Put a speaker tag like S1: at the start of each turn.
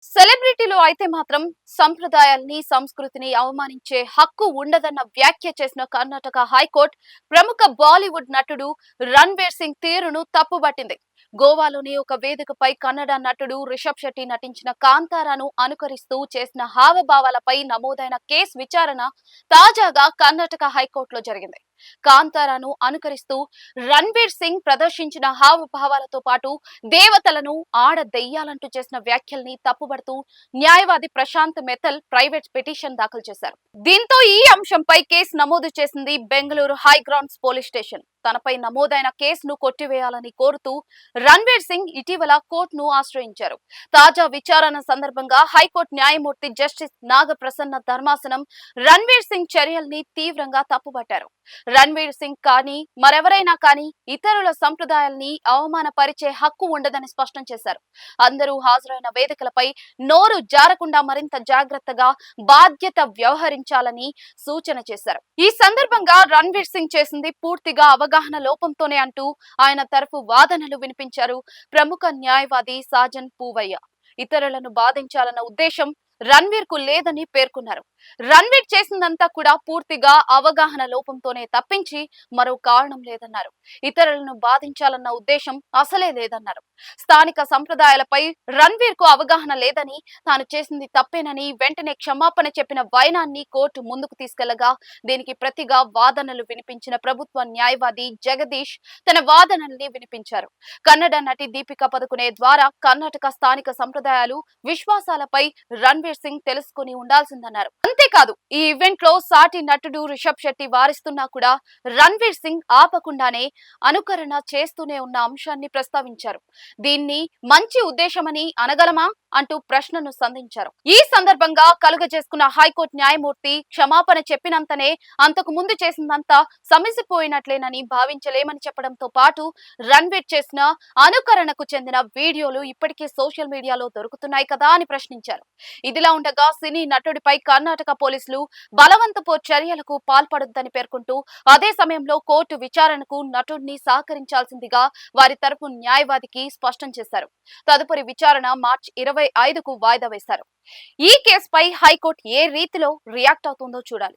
S1: సెలబ్రిటీలు అయితే మాత్రం సంప్రదాయాల్ని, సంస్కృతిని అవమానించే హక్కు ఉండదన్న వ్యాఖ్య చేసిన కర్ణాటక హైకోర్టు ప్రముఖ బాలీవుడ్ నటుడు రణ్వీర్ సింగ్ తీరును తప్పుబట్టింది. గోవాలోని ఒక వేదికపై కన్నడ నటుడు రిషబ్ శెట్టి నటించిన కాంతారాను అనుకరిస్తూ చేసిన హావభావాలపై నమోదైన కేసు విచారణ తాజాగా కర్ణాటక హైకోర్టులో జరిగింది. కాంతారాను అనుకరిస్తూ రణ్వీర్ సింగ్ ప్రదర్శించిన హావభావాలతో పాటు దేవతలను ఆడ దెయ్యాలంటూ చేసిన వ్యాఖ్యల్ని తప్పుబడుతూ న్యాయవాది ప్రశాంత్ మెతల్ ప్రైవేట్ పిటిషన్ దాఖలు చేశారు. దీంతో ఈ అంశంపై కేసు నమోదు చేసింది బెంగళూరు హైగ్రౌండ్స్ పోలీస్ స్టేషన్. తనపై నమోదైన కేసును కొట్టివేయాలని కోరుతూ రణ్వీర్ సింగ్ ఇటీవల కోర్టును ఆశ్రయించారు. తాజా విచారణ సందర్భంగా హైకోర్టు న్యాయమూర్తి జస్టిస్ నాగప్రసన్న ధర్మాసనం రణ్వీర్ సింగ్ చర్యల్ని తీవ్రంగా తప్పుపట్టారు. రణ్వీర్ సింగ్ కానీ మరెవరైనా కానీ ఇతరుల సంప్రదాయాల్ని అవమానపరిచే హక్కు ఉండదని స్పష్టం చేశారు. అందరూ హాజరైన వేదికలపై నోరు జారకుండా మరింత జాగ్రత్తగా బాధ్యత వ్యవహరించాలని సూచన చేశారు. ఈ సందర్భంగా రణ్వీర్ సింగ్ చేసింది పూర్తిగా అవగాహన లోపంతోనే అంటూ ఆయన తరఫు వాదనలు వినిపించారు ప్రముఖ న్యాయవాది సాజన్ పూవయ్య. ఇతరులను బాధించాలన్న ఉద్దేశం రణ్వీర్ కు లేదని పేర్కొన్నారు. రణ్వీర్ చేసిందంతా కూడా పూర్తిగా అవగాహన లోపంతోనే తప్పించి మరో కారణం లేదన్నారు. ఇతరులను బాధించాలన్న ఉద్దేశం అసలే లేదన్నారు. స్థానిక సంప్రదాయాలపై రణ్వీర్ కు అవగాహన లేదని, తాను చేసింది తప్పేనని వెంటనే క్షమాపణ చెప్పిన వైనాన్ని కోర్టు ముందుకు తీసుకెళ్లగా దీనికి ప్రతిగా వాదనలు వినిపించిన ప్రభుత్వ న్యాయవాది జగదీష్ తన వాదనల్ని వినిపించారు. కన్నడ నటి దీపికా పదుకునే ద్వారా కర్ణాటక స్థానిక సంప్రదాయాలు, విశ్వాసాలపై రణ్వీర్ సింగ్ తెలుసుకుని ఉండాల్సిందన్నారు. అంతేకాదు ఈ ఈవెంట్ లో సాటి నటుడు రిషబ్ శెట్టి వారిస్తున్నా కూడా రణ్వీర్ సింగ్ ఆపకుండానే అనుకరణ చేస్తూనే ఉన్న అంశాన్ని ప్రస్తావించారు. దీన్ని మంచి ఉద్దేశమని అనగలమా అంటూ ప్రశ్నను సంధించారు. ఈ సందర్భంగా కలుగజేసుకున్న హైకోర్టు న్యాయమూర్తి క్షమాపణ చెప్పినంతనే అంతకు ముందు చేసిందంతా సమిసిపోయినట్లేనని భావించలేమని చెప్పడంతో పాటు రణ్వీర్ చేసిన అనుకరణకు చెందిన వీడియోలు ఇప్పటికే సోషల్ మీడియాలో దొరుకుతున్నాయి కదా అని ప్రశ్నించారు. ఇదిలా ఉండగా సినీ నటుడిపై కర్ణాటక పోలీసులు బలవంతపు చర్యలకు పాల్పడొద్దని పేర్కొంటూ అదే సమయంలో కోర్టు విచారణకు నటుడిని సహకరించాల్సిందిగా వారి తరపు న్యాయవాదికి స్పష్టం చేశారు. తదుపరి విచారణ మార్చి 25కు వాయిదా వేశారు. ఈ కేసుపై హైకోర్టు ఏ రీతిలో రియాక్ట్ అవుతుందో చూడాలి.